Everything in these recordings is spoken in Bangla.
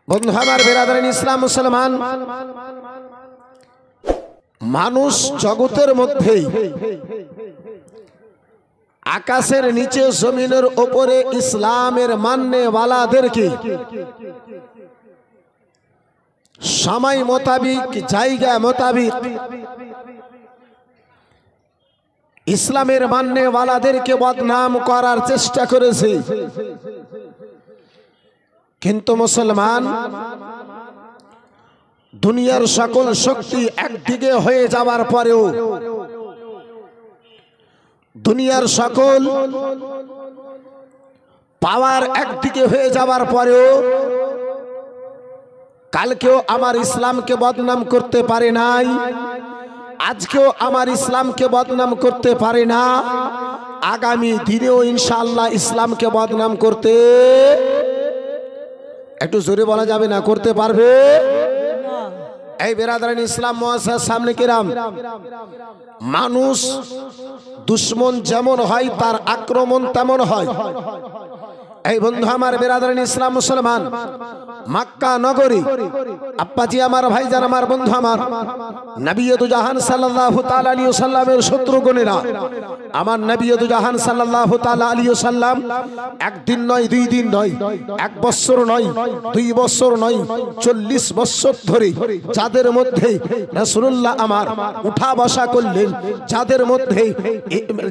বন্ধু আমার বেরাদারিন ইসলাম মুসলমান, মানুষ জগতের মধ্যেই আকাশের নিচে জমিনের উপরে ইসলামের মাননেওয়ালাদেরকে সময় মোতাবিক জায়গা মোতাবিক ইসলামের মাননেওয়ালাদেরকে বদনাম করার চেষ্টা করেছে। কিন্তু মুসলমান দুনিয়ার সকল শক্তি একদিকে হয়ে যাওয়ার পরেও, দুনিয়ার সকল পাওয়ার একদিকে হয়ে যাওয়ার পরেও কালকেও আমার ইসলামকে বদনাম করতে পারে নাই, আজকেও আমার ইসলামকে বদনাম করতে পারে না, আগামী দিনেও ইনশাআল্লাহ ইসলামকে বদনাম করতে, একটু জোরে বলা যাবে না, করতে পারবে। এই বেরাদারান ইসলাম মুআসসাস সামনে কিরাম, মানুষ দুশ্মন যেমন হয় তার আক্রমণ তেমন হয়। এই বন্ধু আমার বেরাদারান ইসলাম মুসলমান, মক্কা নগরী আব্বাজি আমার ভাইজান আমার বন্ধু আমার নবিয়্যুদ জাহান সাল্লাল্লাহু তাআলা আলাইহি ওয়াসাল্লামের শত্রুগণেরা, আমার নবিয়্যুদ জাহান সাল্লাল্লাহু তাআলা আলাইহি ওয়াসাল্লাম একদিন নয়, দুই দিন নয়, এক বছর নয়, 2 বছর নয়, 40 বছর ধরে যাদের মধ্যে রাসূলুল্লাহ আমার উঠা বসা করলেন,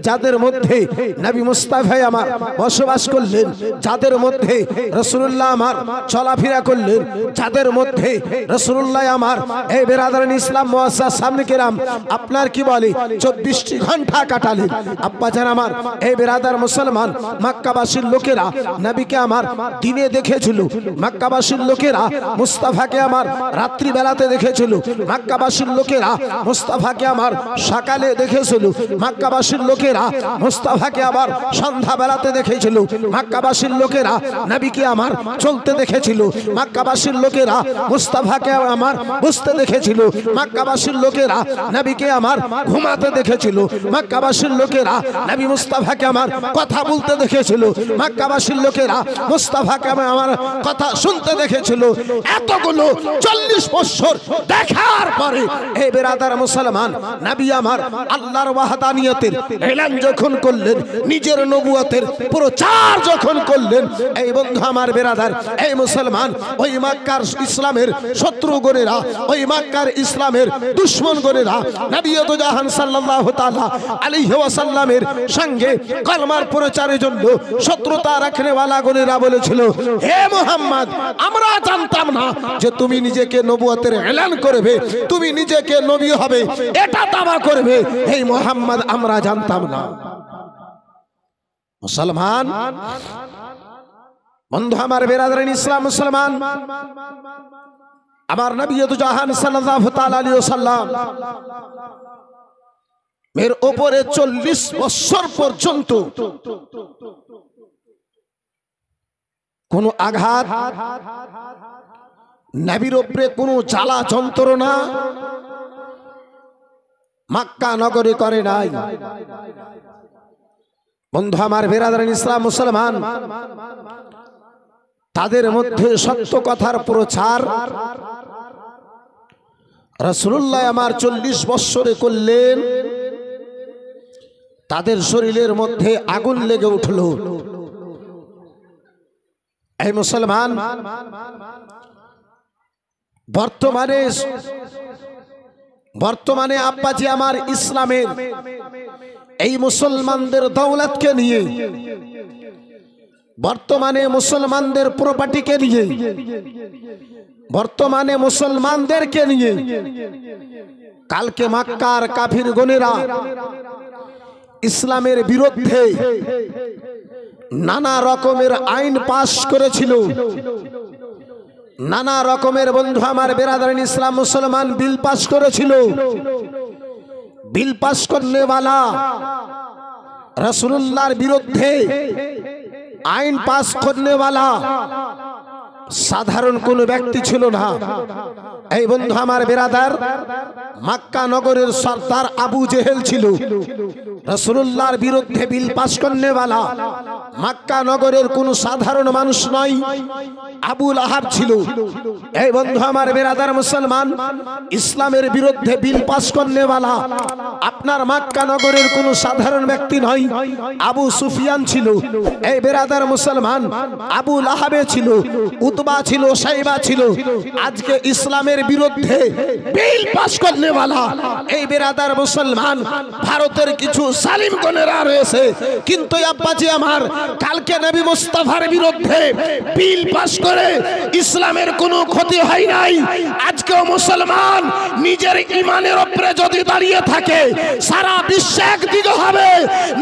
যাদের মধ্যে নবী মুস্তাফা আমার বসবাস করলেন, যাদের মধ্যে রাসূলুল্লাহ আমার চলাফেরা করলেন, যাদের মধ্যে রাসূলুল্লাহ আমার এই বেরাদারান ইসলাম মুআসসাস সামনে কিরাম আপনার কি বলে 24টি ঘন্টা কাটালেন। আব্বাজান আমার এই বেরাদার মুসলমান, মক্কাবাসীর লোকেরা নবীকে আমার দিনে দেখেছিল, মক্কাবাসীর লোকেরা মুস্তাফাকে আমার রাত্রি বেলাতে দেখেছিল, মক্কাবাসীর লোকেরা মুস্তাফাকে আমার সকালে দেখেছিল, মক্কাবাসীর লোকেরা মুস্তাফাকে আবার সন্ধ্যা বেলাতে দেখেছিল, মক্কাবাসীর লোকেরা নবীকে আমার চলতে দেখেছিল, মক্কাবাসীর লোকেরা মুস্তাফাকে আমার বুঝতে দেখেছিল, মক্কাবাসীর লোকেরা নবীকে আমার ঘুমাতে দেখেছিল, মক্কাবাসীর লোকেরা নবী মুস্তাফাকে আমার কথা বলতে দেখেছিল, মক্কাবাসীর লোকেরা মুস্তাফাকে আমার কথা শুনতে দেখেছিল। এতগুলো 40 বছর দেখার পরে এই বেরাদার মুসলমান নবী আমার আল্লাহর ওয়াহদানিয়তের এলান যখন করলেন, নিজের নবুয়তের প্রচার যখন করলেন, এই বন্ধু আমার বেরাদার এই মুসলমান ওই মক্কার ইসলামের শত্রুগণেরা, ওই মক্কার ইসলামের দুশমনগণেরা নবিয়্যুদ জাহান সাল্লাল্লাহু তাআলা আলাইহি ওয়াসাল্লামের সঙ্গে কলমার প্রচারের জন্য শত্রুতা রাখনেওয়ালা গণেরা বলেছিল, হে মুহাম্মদ, আমরা জানতাম না যে তুমি নিজেকে নবুয়তের এলান করবে, তুমি নিজেকে নবী হবে, এটা দাবা করবে, হে মুহাম্মদ, আমরা জানতাম না। মুসলমান বন্ধু আমার বেরাদারান ইসলাম মুসলমান, আমার নবিয়্যুদ জাহান সাল্লাল্লাহু তাআলা আলাইহি ওয়াসাল্লাম এর উপরে 40 বছর পর্যন্ত কোন আঘাত, নবীর উপরে কোন জ্বালা যন্ত্রণা মক্কা নগরী করে নাই। বন্ধু আমার বেরাদারান ইসলাম মুসলমান, তাদের মধ্যে সত্য কথার প্রচার রাসূলুল্লাহ আমার 40 বছরে করলেন। তাদের শরীরের মধ্যে আগুন লেগে উঠল। এই মুসলমান, বর্তমানে আব্বাজি আমার ইসলামের এই মুসলমানদের দৌলতকে নিয়ে, বর্তমানে মুসলমানদের প্রপার্টিকে নিয়ে, বর্তমানে মুসলমানদেরকে নিয়ে কালকে মক্কার কাফির গণেরা ইসলামের বিরুদ্ধে নানা রকমের আইন পাশ করেছিল, নানা রকমের বন্ধু আমার বেরাদারান ইসলাম মুসলমান বিল পাশ করেছিল। বিল পাশ করনেওয়ালা রাসূলুল্লাহর বিরুদ্ধে আইন পাস করনেওয়ালা সাধারণ কোন ব্যক্তি ছিল না। এই বন্ধু আমার বেরাদার, মক্কা নগরের সর্দার আবু জেহেল ছিল। রাসূলুল্লাহর বিরুদ্ধে বিল পাস করনেওয়ালা মক্কা নগরের কোন সাধারণ মানুষ নয়, আবু লাহাব ছিল। এই বন্ধু আমার বেরাদার মুসলমান, ইসলামের বিরুদ্ধে বিল পাস করনেওয়ালা আপনার মক্কা নগরের কোন সাধারণ ব্যক্তি নয়, আবু সুফিয়ান ছিল। এই বেরাদার মুসলমান, আবু লাহাবে ছিল, উতবা ছিল, সাইবা ছিল। আজকে ইসলামের বিরুদ্ধে বিল পাস করনেওয়ালা এই বেরাদার মুসলমান ভারতের কিছু জালিম গণেরা রয়েছে। কিন্তু আব্বাজি আমার, কালকে নবী মুস্তাফার বিরুদ্ধে বিল পাস করে ইসলামের কোনো ক্ষতি হয় নাই। আজকেও মুসলমান নিজের ঈমানের উপরে যদি দাঁড়িয়ে থাকে, সারা বিশ্ব একদিকে হবে,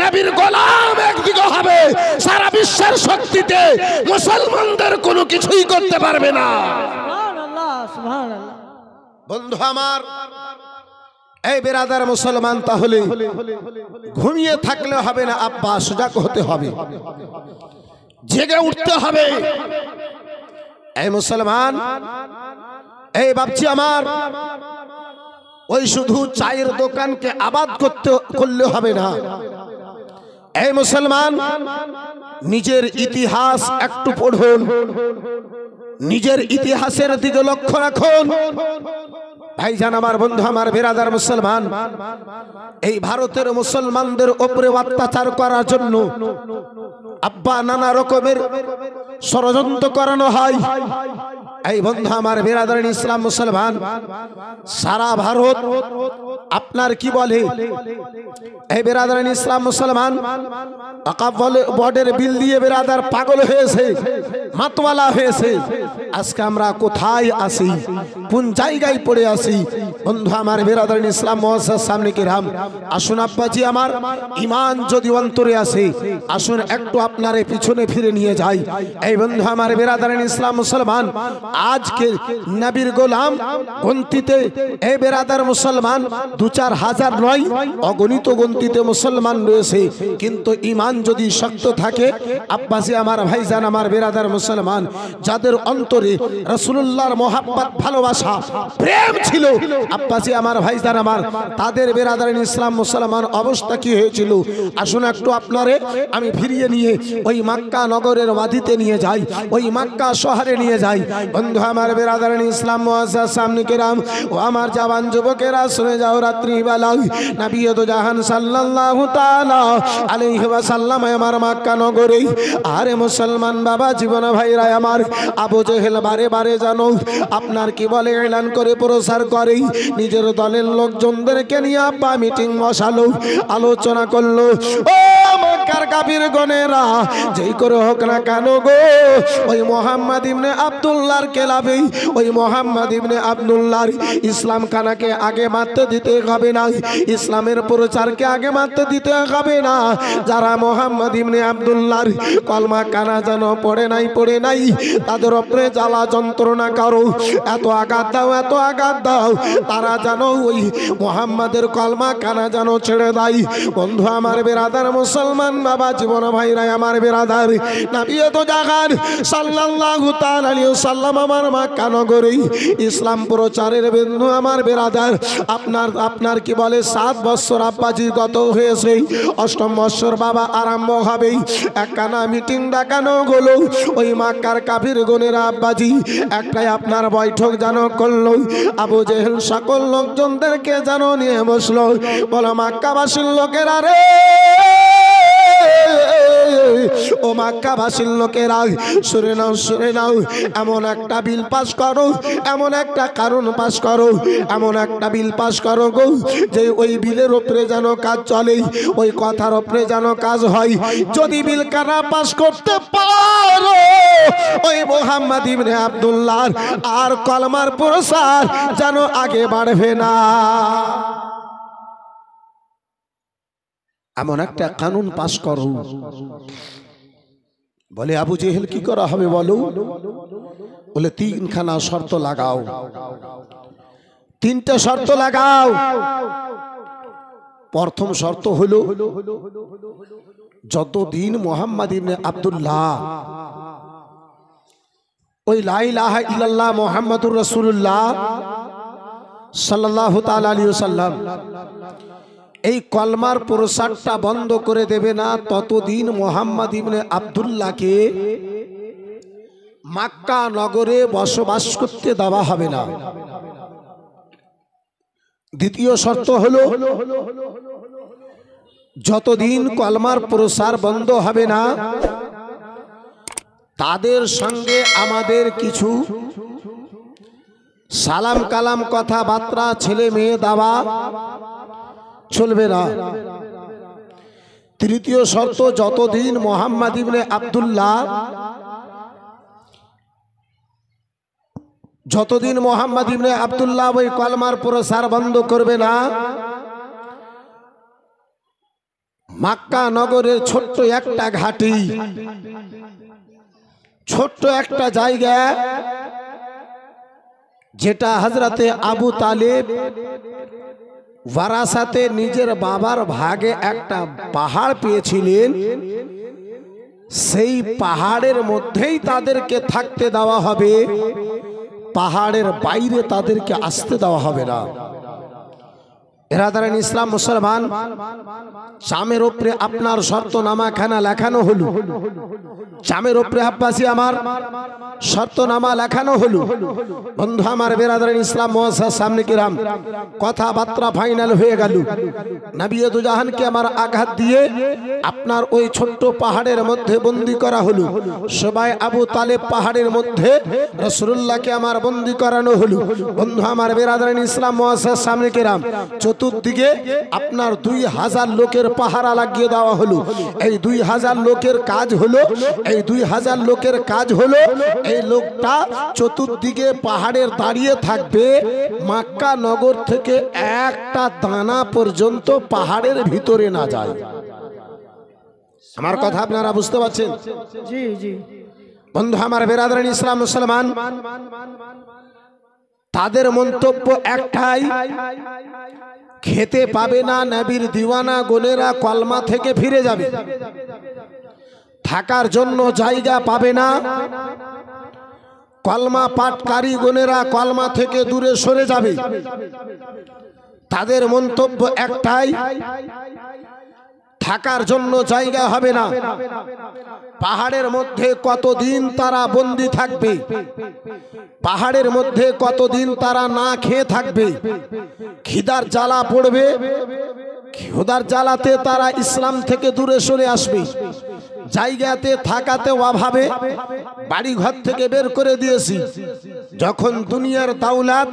নবীর গোলাম একদিকে হবে। সারা বিশ্বের শক্তিতে মুসলমানদের কোনো কিছুই করতে পারবে না। সুবহানাল্লাহ, সুবহানাল্লাহ। বন্ধু আমার, এই বেরাদার মুসলমান, তাহলে ঘুমিয়ে থাকলে হবে না আব্বা, সজাগ হতে হবে, জেগে উঠতে হবে। এই মুসলমান, এই বাপজি আমার, ওই শুধু চায়ের দোকানকে আবাদ করলে হবে না। এই মুসলমান, নিজের ইতিহাস একটু পড়ুন, নিজের ইতিহাসের দিকে লক্ষ্য রাখুন। ভাইজান আমার, বন্ধু আমার, বেরাদার মুসলমান, এই ভারতের মুসলমানদের উপরে অত্যাচার করার জন্য আব্বা নানা রকমের ষড়যন্ত্র করানো হয়। এই বন্ধু আমার বেরাদার ইসলাম মুসলমান, সারা ভারত আপনার কি বলে, এই বেরাদার ইসলাম মুসলমান বর্ডের বিল দিয়ে বেরাদার পাগল হয়েছে, মাতওয়ালা হয়েছে। আজকে আমরা কোথায় আসি, কোন জায়গায় পড়ে আসি? বন্ধু আমার বেরাদার ইসলাম মুআজ্জাজ সামনে কিরাম, আসুন আব্বাজি আমার, ঈমান যদি অন্তরে আসে, আসুন একটু আপনারে পিছনে ফিরে নিয়ে যাই। এই বন্ধু আমার বেরাদার ইসলাম মুসলমান, আজকে নবীর গোলাম গন্তিতে এই বেরাদার মুসলমান 2-4 হাজার নয়, অগণিত গন্তিতে মুসলমান রয়েছে। কিন্তু ঈমান যদি শক্ত থাকে আব্বাসী আমার, ভাইজান আমার বেরাদার মুসলমান, যাদের অন্তরে রাসূলুল্লাহর মহব্বত, ভালোবাসা, প্রেম ছিল আব্বাসী আমার, ভাইজান আমার, তাদের বেরাদার ইসলাম মুসলমান অবস্থা কি হয়েছিল? আসুন একটু আপনারে আমি ফিরিয়ে নিয়ে ওই মক্কা নগরের ওয়াদিতে নিয়ে যাই, ওই মক্কা শহরে নিয়ে যাই। বন্ধু আমার বেরাদার ইসলাম মুআজ্জাজ সামনে কিরাম, ও আমার জওয়ান যুবকেরা শুনে যাও, রাত্রি বেলা নবী তো জাহান সাল্লাল্লাহু তাআলা আলাইহি ওয়াসাল্লাম আমার মক্কা নগরে। আরে মুসলমান বাবা, জীবন ভাইরা আমার, আবু জেহেল বারে বারে জানো আপনার কি বলে এলান করে প্রচার করে, নিজের দলের লোকজনদেরকে নিয়ে আব্বা মিটিং বসালো, আলোচনা করলো। ও মক্কার কাফির গণেরা, যেই করে হোক না কেন গো, ওই মুহাম্মদ ইবনে আব্দুল্লাহর কেলাবে, ওই মুহাম্মদ ইবনে আব্দুল্লাহর ইসলাম খানাকে আগে মারতে দিতে হবে না, ইসলামের প্রচারকে আগে মারতে দিতে হবে না। যারা মুহাম্মদ ইবনে আব্দুল্লাহর কলমা কানা যেন পড়ে নাই, তাদের উপরে জ্বালা যন্ত্রণা করো, এত আঘাত দাও, এত আঘাত দাও, তারা যেন ওই মুহাম্মাদের কলমা কানা যেন ছেড়ে দেয়। বন্ধু আমার বেরাদার মুসলমান বাবা, জীবন ভাইরা আমার বেরাদার, নবী তো জাহান সাল্লাল্লাহু তাআলা আলাইহি ওয়াসাল্লাম আমার মক্কা নগরে ইসলাম প্রচারের বন্ধু আমার বেরাদার, আপনার কি বলে 7 বছর আব্বাজি গত হয়েছে, 8ম বছর বাবা আরম্ভ হবে। একখানা মিটিং ডাকানো হলো, ওই মক্কার কাফির গণেরা আব্বাজি একটাই আপনার বৈঠক জানো করলো। আবু জেহেল সকল লোকজনদেরকে জানো নিয়ে বসলো, বলো মক্কাবাসীর লোকেরা রে, ও মক্কাবাসীর লোকেরা শুনে নাও, শুনে নাও, এমন একটা বিল পাস করো, এমন একটা কারণ পাস করো, এমন একটা বিল পাস করো গো, যে ওই বিলের উপরে যেন কাজ চলে, ওই কথার উপরে যেন কাজ হয়। যদি বিল কানা পাস করতে পারো, ওই মুহাম্মদ ইবনে আব্দুল্লাহ আর কলমার প্রসার যেন আগে বাড়বে না। এমন একটা কানুন পাস করো। বলে আবু জেহেল কি করা হবে বলো? বলে 3খানা শর্ত লাগাও, 3টে শর্ত লাগাও। প্রথম শর্ত হলো, যতদিন মুহাম্মদ ইবনে আব্দুল্লাহ ওই লা ইলাহা ইল্লাল্লাহ মুহাম্মাদুর রাসূলুল্লাহ সাল্লাল্লাহু তাআলা আলাইহি ওয়াসাল্লাম এই কলমার প্রসারটা বন্ধ করে দেবে না ততদিন মুহাম্মদ ইবনে আব্দুল্লাহকে মক্কা নগরে বসবাস করতে দেওয়া হবে না। দ্বিতীয় শর্ত হলো যতদিন কলমার প্রসার বন্ধ হবে না তাদের সঙ্গে আমাদের কিছু সালাম কালাম কথাবার্তা ছেলে মেয়ে দেওয়া চলবে না। তৃতীয় শর্ত যতদিন মুহাম্মদ ইবনে আব্দুল্লাহ ওই কলমার প্রসার বন্ধ করবে না মক্কা নগরের ছোট্ট একটা ঘাটি, ছোট্ট একটা জায়গা যেটা হযরতে আবু তালেব ওয়ারাসাতে নিজের বাবার ভাগে একটা পাহাড় পেয়েছিলেন, সেই পাহাড়ের মধ্যেই তাদেরকে থাকতে দেওয়া হবে, পাহাড়ের বাইরে তাদেরকে আসতে দেওয়া হবে না। এরাদারান ইসলাম মুসলমান, চামের উপরে আপনার শর্তনামা খানা লেখানো হলো, চামের উপরে আব্বাসী আমার শর্তনামা লেখানো হলো। বন্ধু আমার বেরাদারান ইসলাম মুআজ্জাজ সামনে কিরাম, কথাবার্তা ফাইনাল হয়ে গেল। নবী দু জাহানকে আমার আঘাত দিয়ে আপনার ওই ছোট্ট পাহাড়ের মধ্যে বন্দী করা হলো। সবাই আবু তালেব পাহাড়ের মধ্যে রাসূলুল্লাহকে আমার বন্দী করানো হলো। বন্ধু আমার বেরাদারান ইসলাম মুআজ্জাজ সামনে কিরাম, চতুর্দিকে আপনার 2000 লোকের পাহারা লাগিয়ে দেওয়া হলো। এই 2000 লোকের কাজ হলো, এই 2000 লোকের কাজ হলো এই লোকটা চতুর্দিকে পাহাড়ের দাঁড়িয়ে থাকবে, মক্কা নগর থেকে একটা দানা পর্যন্ত পাহাড়ের ভিতরে না যায়। আমার কথা আপনারা বুঝতে পারছেন? জি জি। বন্ধু আমার বেরাদারান ইসলাম মুসলমান, তাদের মন্তব্য একটাই, খেতে পাবে না নবীর দিওয়ানা গোনেরা কলমা থেকে ফিরে যাবে, থাকার জন্য জায়গা পাবে না, কলমা পাঠকারী গোনেরা কলমা থেকে দূরে সরে যাবে। তাদের মন্তব্য একটাই, থাকার জন্য জায়গা হবে না। পাহাড়ের মধ্যে কতদিন তারা বন্দী থাকবে, পাহাড়ের মধ্যে কতদিন তারা না খেয়ে থাকবে, খিদার জ্বালা পড়বে, খিদার জ্বালাতে তারা ইসলাম থেকে দূরে সরে আসবে। জায়গাতে থাকাতে অভাবে বাড়ি ঘর থেকে বের করে দিয়েছি, যখন দুনিয়ার দাওলাত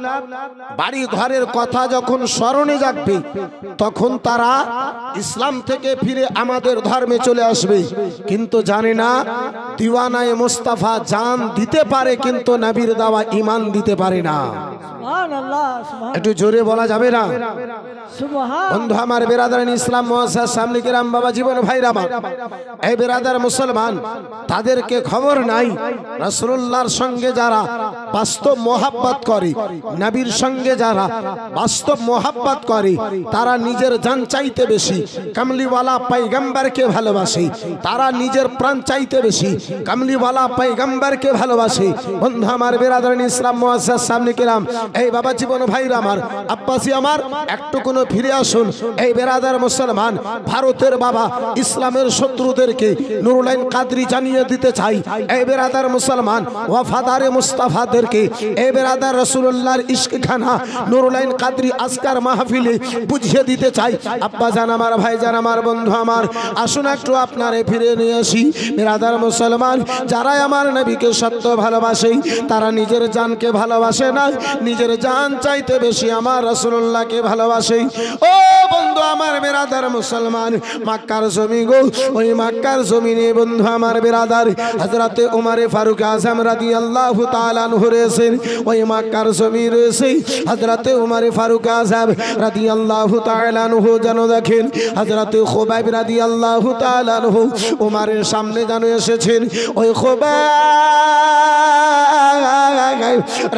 বাড়ি ঘরের কথা যখন স্মরণে জাগবে তখন তারা ইসলাম থেকে ফিরে আমাদের ধর্মে চলে আসবে। কিন্তু জানে না দিওয়ানায়ে মুস্তাফা জান দিতে পারে কিন্তু নবীর দেওয়া ঈমান দিতে পারে না। সুবহানাল্লাহ, সুবহানাল্লাহ। একটু জোরে বলা যাবে না? সুবহান। বন্ধু আমার বেরাদারান ইসলাম মুআজ্জাজ সামনে কিরাম, বাবা জীবন ভাইরা আমার, এই বেরাদার মুসলমান, তাদেরকে খবর নাই রাসূলুল্লাহর সঙ্গে যারা বাস্তব মোহাব্বত করে, নবীর সঙ্গে যারা বাস্তব মোহাব্বত করে, তারা নিজের জান চাইতে বেশি কামলিওয়ালা পয়গম্বরকে ভালোবাসে, তারা নিজের প্রাণ চাইতে বেশি কামলিওয়ালা পয়গম্বরকে ভালোবাসে। বন্ধু আমার বেরাদারান ইসলাম মুআজ্জাজ সামনে কিরাম, এই বাবা জীবন ভাইরা আমার, আব্বাসী আমার, একটু কোনো ফিরে আসুন। এই বেরাদার মুসলমান, ভারতের বাবা ইসলামের শত্রুদেরকে নুরুল আইন কাদরি জানিয়ে দিতে চাই, এই বেরাদার মুসলমান ওয়াফাদারে মুস্তাফাদেরকে, এই বেরাদার রাসূলুল্লাহর ইশক খানা নুরুল আইন কাদরি আজকার মাহফিলে বুঝিয়ে দিতে চাই। আব্বা জান আমার, ভাই জান আমার, বন্ধু আমার, আসুন একটু আপনারে ফিরে নিয়ে আসি। বেরাদার মুসলমান, যারা আমার নবীকে সত্য ভালোবাসে তারা নিজের জানকে ভালোবাসে না, নিজের জান চাইতে বেশি আমার রাসূলুল্লাহকে ভালোবাসে। ও বন্ধু আমার বেরাদার মুসলমান, মক্কার জমি গো, ওই মক্কার জমিনে বন্ধু আমার বেরাদার হযরতে ওমর ফারুক আযম রাদিয়াল্লাহু তাআলা আনহু রয়েছেন, ওই মক্কার জমি রয়েছে হযরতে ওমর ফারুক আযম রাদিয়াল্লাহু তাআলা আনহু। যেন দেখেন হযরতে খুবাইব রাদিয়াল্লাহু তাআলা আনহু ওমরের সামনে যেন এসেছেন, ওই খুবাইব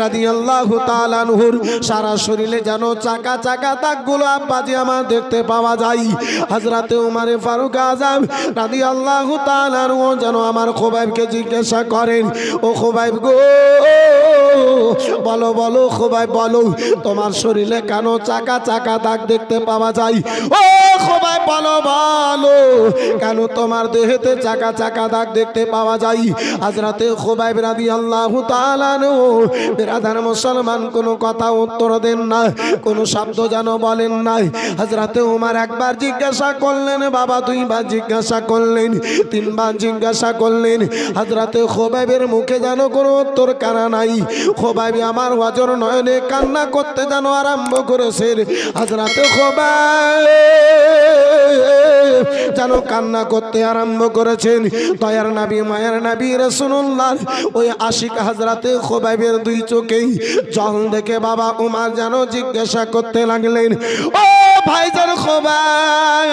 রাদিয়াল্লাহু তাআলা আনহুর সারা শরীরে যেন চাকা চাকা দাগগুলো আব্বাজি আমার দেখতে পাওয়া যায়। হযরতে ওমর ফারুক আযম রাদিয়াল্লাহু তাআলা আনহু যেন আমার খুবাইবকে জিজ্ঞাসা করেন, ও খুবাইব গো, বলো বলো খোবাইব বলো, তোমার শরীরে কেন চাকা চাকা দাগ দেখতে পাওয়া যায়? ও খোবাইব বলো বলো, কেন তোমার দেহেতে চাকা চাকা দাগ দেখতে পাওয়া যায়? হযরতে খোবাইব রাদিয়াল্লাহু তাআলা আনহু বিরাদার মুসলমান কোনো কথা উত্তর দেন না, কোনো শব্দ যেন বলেন নাই। হযরতে ওমর একবার জিজ্ঞাসা করলেন, বাবা দুইবার জিজ্ঞাসা করলেন, তিনবার জিজ্ঞাসা করলেন, হযরতে খোবাইবের মুখে যেন কোনো উত্তর কানা নাই। খোবাইব আমার ওয়াজর নয়নে কান্না করতে যেন আরম্ভ করেছেন। হযরতে খোবাইব যেন কান্না করতে আরম্ভ করেছেন। দয়ার নবী মায়ের নবী রাসূলুল্লাহ ওই আশিক হযরতে খোবাইবের দুই চোখেই জল দেখে বাবা ওমর যেন জিজ্ঞাসা করতে লাগলেন, ও ভাইজান খোবাইব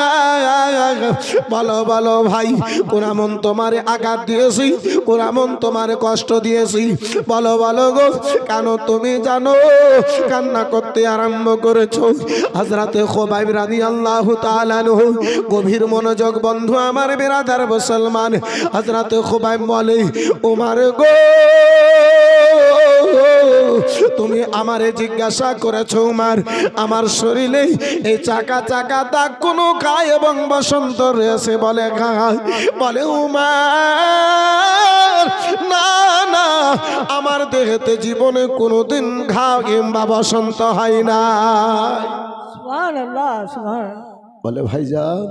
বলো বলো ভাই, কোরামন তোমারে আঘাত দিয়েছি, কোরামন তোমারে কষ্ট দিয়েছি, বলো বলো গো, কেন তুমি জানো কান্না করতে আরম্ভ করেছো? হযরতে খোবাইব রাদিয়াল্লাহু তাআলা আনহু গভীর মনোযোগ বন্ধু আমার বিরাদার মুসলমান। হযরতে খোবাইব বলে, ওমর গো, তুমি আমারে জিজ্ঞাসা করেছো ওমর, আমার শরীরে এই চাকা চাকা দাগ কোন গায়ে এবং বসন্ত রয়েছে? বলে গায়ে। বলে ওমর না না, আমার দেহেতে জীবনে কোনোদিন ঘা কিংবা বসন্ত হয় না। সুবহানাল্লাহ, সুবহান। বলে ভাইজান,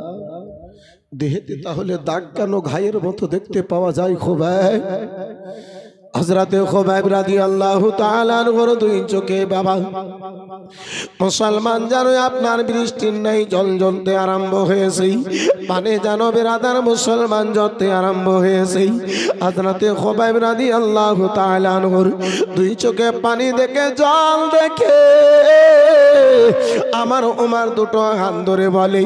দেহেতে তাহলে দাগ কেন ঘায়ের মতো দেখতে পাওয়া যায় খোবাইব? হযরতে খোবাইব রাদিয়াল্লাহু তাআলা আনহুর দুই চোখে বাবা মুসলমান জানো আপনার বৃষ্টির নাই জল জ্বলতে আরম্ভ হয়েছে, পানি জানো বিরাদার মুসলমান জ্বলতে আরম্ভ হয়েছে। হযরতে খোবাইব রাদিয়াল্লাহু তাআলা আনহুর দুই চোখে পানি দেখে জল দেখে আমার ওমর দুটো হাত ধরে বলে,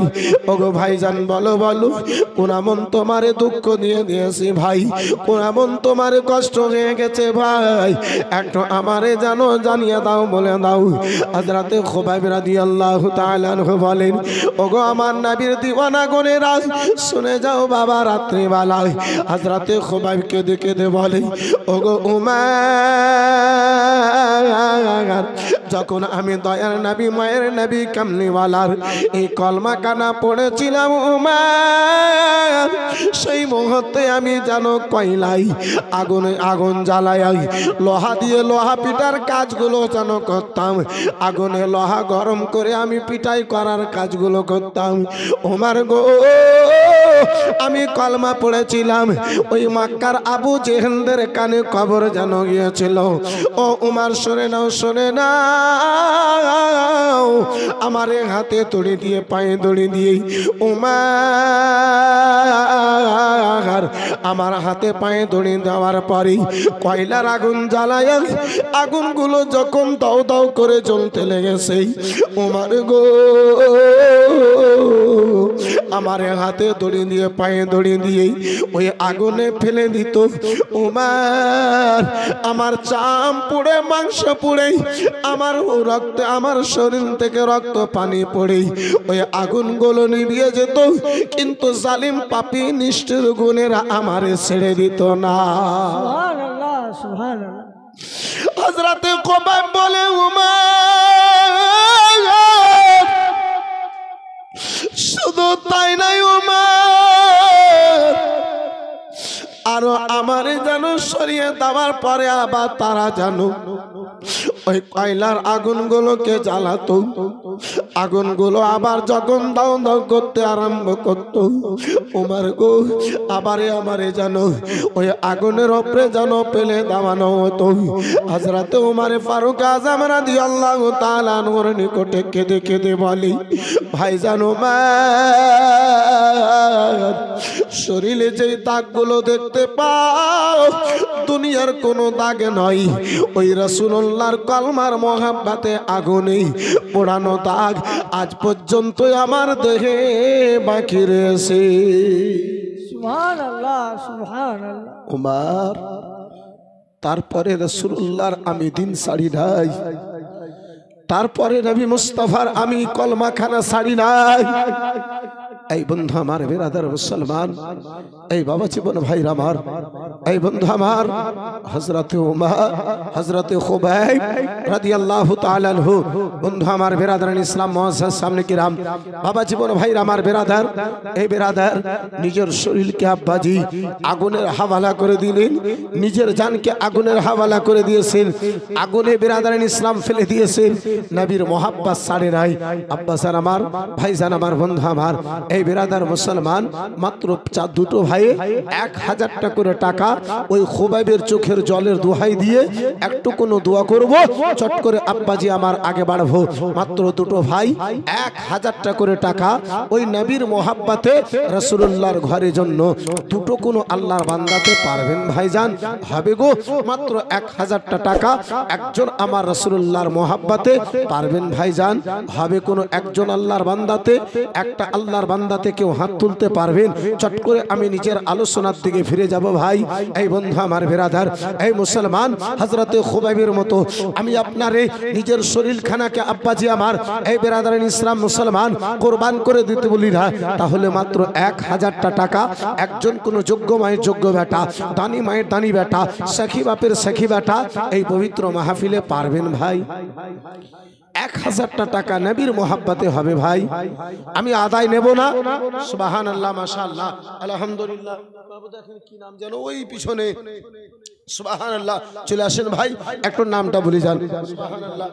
ওগো ভাইজান বলো বলো, কোন মন তোমারে দুঃখ দিয়ে দিয়েছি ভাই, কোন মন তোমারে কষ্ট হয়ে গেছে ভাই, একটু আমারে জানো জানিয়ে দাও, বলে দাও। হযরতে খোবাইব রাদিয়াল্লাহু তাআলা আনহু বলেন, ওগো আমার নবীর দিওয়ানা গনেরা, শুনে যাও বাবা। রাত্রি বেলায় হযরতে খোবাইব কেঁদে কেঁদে বলে, ওগো উমার, যখন আমি দয়ার নবী মায়ের নবী কামলিওয়ালার এই কলমা কানা পড়েছিলাম উমার, সেই মুহূর্তে আমি জানো কয়লাই আগুনে আগুন জ্বালাই লোহা দিয়ে লোহা পিটার কাজগুলো যেন করতাম, আগুনে লোহা গরম করে আমি পিটাই করার কাজগুলো করতাম। ওমর গো, আমি কলমা পড়েছিলাম, ওই মক্কার আবু জেহেলদের কানে খবর যেন গিয়েছিল। ও উমার শুনে নাও, শুনে নাও, আমার হাতে দড়ি দিয়ে পায়ে দড়ি দিয়ে উমার আমার হাতে পায়ে দড়ি দেওয়ার পরে কয়লার আগুন জ্বালায় আগুনগুলো যখন দাও দাও করে জ্বলতে লেগেছে, উমার গো আমার হাতে দড়ি দিয়ে পায়ে দড়ি দিয়ে ওই আগুনে ফেলে দিত। উমার আমার চাম পুড়ে মাংস পুড়ে আমার রক্তে আমার শরীর থেকে রক্ত পানি পড়ে ওই আগুনগুলো নিভিয়ে যেত, কিন্তু জালিম পাপী নিষ্ঠুর গুণেরা আমারে ছেড়ে দিত না। সুবহানাল্লাহ, সুবহানাল্লাহ। হযরতে খোবাইব বলে, উমার শুধু তাই নাই উমার, আরো আমারে জানো সরিয়ে দেওয়ার পরে আবার তারা জানো ওই কয়লার আগুনগুলোকে জ্বালাতো, আগুনগুলো আবার যখন দাও দাও করতে আরম্ভ করত, উমার গো আবারে আমারে জানো ওই আগুনের উপরে যেন পেলে দামানো হতো। হযরতে উমারে ফারুক আযম রাদিয়াল্লাহু তাআলা আনহুর নিকটে কেঁদে কেঁদে বলি, ভাইজান উমার, শরীরে যে দাগগুলো দেখতে পাও দুনিয়ার কোনো দাগ নয়, ওই রাসূলুল্লাহর কলমার মহাব্বতে আগুনে পোড়ানো দাগ আজ পর্যন্ত আমার দেহে বাকি রয়েছে। সুবহানাল্লাহ, সুবহানাল্লাহ। উমার, তারপরে রাসূলুল্লাহর আমি দিন ছাড়ি নাই, তারপরে নবী মুস্তাফার আমি কলমাখানা ছাড়ি নাই, এই বন্ধু আমার বিরাদার মুসলমান, এই বাবা জীবন ভাই আমার, এই বন্ধু আমার হযরতে উমর হযরতে খুবাইব রাদিয়াল্লাহু তাআলা আনহু, বন্ধু আমার বিরাদার ইসলাম মুআজ্জাজ সামনে কিরাম, বাবা জীবন ভাই আমার বিরাদার, এই বিরাদার নিজের শরীরকে আব্বাজি আগুনের হাওয়ালা করে দিলেন, নিজের জানকে আগুনের হাওয়ালা করে দিয়েছেন, আগুনে বিরাদার ইসলাম ফেলে দিয়েছেন, নবীর মোহাব্বত ছাড়ে নাই। আব্বাসান আমার, ভাইজান আমার, বন্ধু আমার, এই বিরাদার মুসলমান মাত্র দুটো ভাই 1000 করে টাকা ওই খুবাইবের চোখের জলের দোহাই দিয়ে একটু কোনো দোয়া করব, চট করে আব্বাজি আমার আগে বাড়বো। মাত্র দুটো ভাই 1000 করে টাকা ওই নবীর মোহাব্বতে রাসূলুল্লাহর ঘরের জন্য দুটো কোনো আল্লাহর বান্দাতে পারবেন ভাইজান? হবে গো। মাত্র 1000 টাকা একজন আমার রাসূলুল্লাহর মোহাব্বতে পারবেন ভাইজান? হবে কোনো একজন আল্লাহর বান্দাতে, একটা আল্লাহর বান্দাতে কেউ হাত তুলতে পারবেন? চট করে আমি নিজের আলোচনার দিকে ফিরে যাব ভাই। এই বন্ধু আমার বিরাদার, এই মুসলমান হযরতে খুবাইবের মতো আমি আপনারে নিজের শরীরখানাকে আব্বাজি আমার এই বিরাদারের ইসলাম মুসলমান কুরবান করে দিতে বলি না, তাহলে মাত্র 1000 টাকা একজন কোন যোগ্য মায়ের যোগ্য বেটা, দানি মায়ের দানি বেটা, সখী বাপের সখী বেটা এই পবিত্র মাহফিলে পারবেন ভাই? 1000 টাকা নবীর মোহাব্বতে হবে ভাই, আমি আদায় নেব না। সুবহানাল্লাহ, মাশাআল্লাহ, আলহামদুলিল্লাহ। বাবু দেখেন কি নাম যেন ওই পিছনে, সুবহানাল্লাহ। চলে আসেন ভাই, একটু নামটা বলে যান। সুবহানাল্লাহ,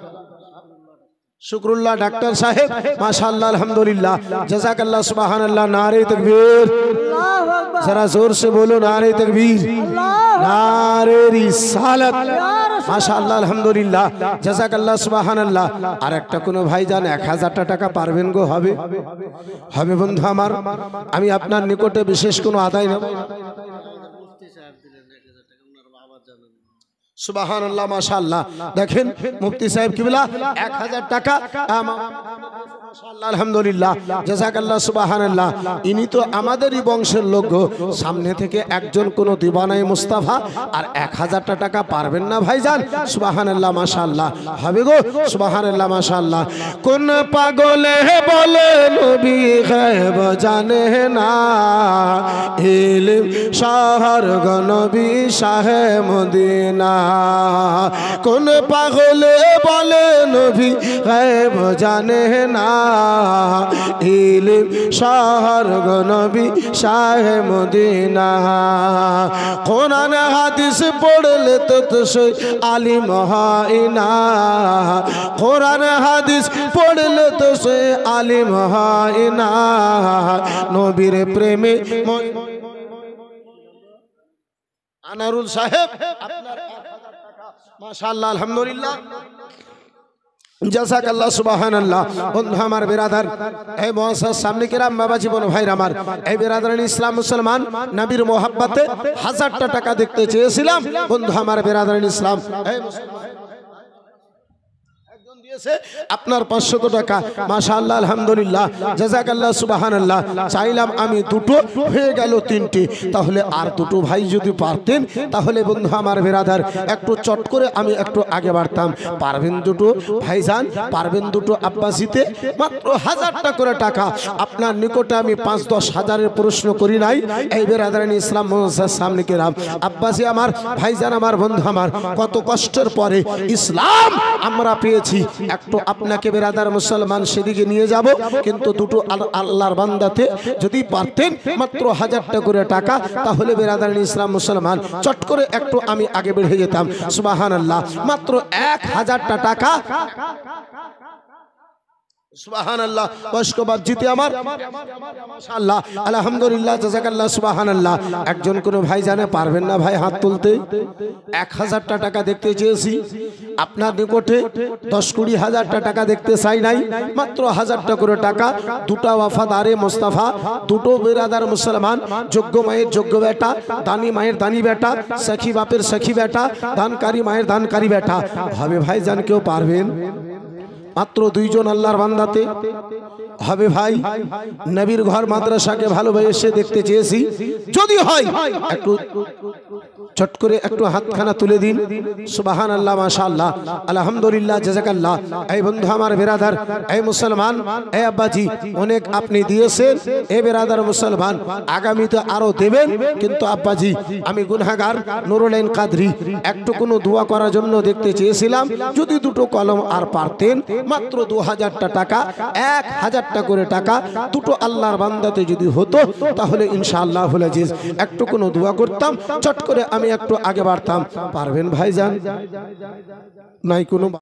শুকরুল্লাহ ডাক্তার সাহেব, মাশাআল্লাহ, আলহামদুলিল্লাহ, জাযাকাল্লাহ, সুবহানাল্লাহ। নারে তাকবীর, আল্লাহু আকবার, जरा जोर से बोलो नारे तकबीर, नारे रिसालत, माशाअल्लाह, अल्हम्दुलिल्लाह, জাযাকাল্লাহ, সুবহানাল্লাহ। আর একটা কোন ভাইজান 1000 টাকা পারবেন গো? হবে? হবে বন্ধু আমার, আমি আপনার নিকটে বিশেষ কোনো আদায় নেব। সুবহানাল্লাহ, মাশাআল্লাহ। দেখেন মুফতি সাহেব কিবলা 1000 টাকা, মাশাআল্লাহ, আলহামদুলিল্লাহ, জাযাকাল্লাহ, সুবহানাল্লাহ। ইনি তো আমাদেরই বংশের লোক, সামনে থেকে একজন কোন দিওয়ানায়ে মুস্তাফা আর 1000 টাকা পারবেন না ভাইজান? সুবহানাল্লাহ, মাশাআল্লাহ। হবে গো? সুবহানাল্লাহ, মাশাআল্লাহ। কোন পাগলে বলে নবী গায়ব জানে না, ইলম শহর গো নবী শাহে মদিনা। কোন পাগলে বলে নবী গায়ব জানে না, ইলম শহর গো নবী শাহে মদিনা। কোরআন হাদিস পড়লে তো সই আলিম হয় না, কোরআন হাদিস পড়লে তো সই আলিম হয় না। নবীর প্রেমে আনারুল সাহেব আপনার 1000 টাকা, মাশাআল্লাহ, আলহামদুলিল্লাহ, জাযাকাল্লাহ, সুবহানাল্লাহ। বন্ধু আমার বিরাদার, এই মুআজ্জাজ সামনে কিরাম, বাবা জীবন ভাই আমার, এই বিরাদারের ইসলাম মুসলমান নবীর মোহাব্বতে 1000 টাকা দেখতে চেয়েছিলাম। বন্ধু আমার বিরাদারের ইসলাম, এই আপনার 500 টাকা, মাশাআল্লাহ, আলহামদুলিল্লাহ, জাযাকাল্লাহ, সুবহানাল্লাহ। চাইলাম আমি দুটো, হয়ে গেল 3টে, তাহলে আর দুটো ভাই যদি পারতেন তাহলে বন্ধু আমার বিরাদার একটু চট করে আমি একটু আগে বাড়তাম। পারবেন দুটো ভাইজান? পারবেন দুটো আব্বাসিতে? মাত্র 1000 করে টাকা আপনার নিকটে আমি 5-10 হাজারের প্রশ্ন করি নাই। এই বিরাদারের ইসলাম মুআজ্জাজ সামনে কিরাম, আব্বাসি আমার, ভাইজান আমার, বন্ধু আমার, কত কষ্টের পরে ইসলাম আমরা পেয়েছি। একটু আপনাকে বিরাদার মুসলমান সেদিকে নিয়ে যাব, কিন্তু দুটো আল্লাহর বান্দাতে যদি পারতেন মাত্র 1000 করে টাকা, তাহলে বিরাদার ইসলাম মুসলমান চট করে একটু আমি আগে বেড়ে যেতাম। সুবহানাল্লাহ, মাত্র 1000 টাকা, সুবহানাল্লাহ। বয়স্ক বাপ জিতে আমার, মাশাআল্লাহ, আলহামদুলিল্লাহ, জাযাকাল্লাহ, সুবহানাল্লাহ। একজন কোন ভাই জানে পারবেন না ভাই হাত তুলতে? 1000 টাকা দেখতে চেয়েছি আপনার নিকটে, 10-20 হাজার টাকা দেখতে চাই নাই, মাত্র 1000 করে টাকা। দুটা ওয়াফাদারে মুস্তাফা, দুটো বিরাদার মুসলমান, যোগ্য মায়ের যোগ্য বেটা, দানি মায়ের দানি বেটা, সখী বাপের সখী বেটা, দানকারী মায়ের দানকারী বেটা। হবে ভাই জান কেউ পারবেন? মাত্র 2 জন আল্লাহর বান্দাতে হবে ভাই নবীর ঘর মাদ্রাসাকে ভালোবেসে দেখতে চেয়েছি, যদি হয় একটু চট করে একটু হাতখানা তুলে দিন। সুবহানাল্লাহ, মাশাআল্লাহ, আলহামদুলিল্লাহ, জাযাকাল্লাহ। এই বন্ধু আমার বিরাদার, এই মুসলমান, এই আব্বাজি, অনেক আপনি দিয়েছেন। এই বিরাদার মুসলমান, আগামীতে আরো দেবেন। কিন্তু আব্বাজি, আমি গুনাহগার নুরুল আইন কাদরি, একটু কোনো দোয়া করার জন্য দেখতে চেয়েছিলাম। যদি দুটো কলম আর পারতেন, মাত্র 2000 টাকা, 1000 করে টাকা, দুটো আল্লাহর বান্দাতে যদি হতো, তাহলে ইনশাআল্লাহ আজিজ একটু কোনো দোয়া করতাম, চট করে আমি একটু আগে বাড়তাম। পারবেন ভাইজান? নাই কোনো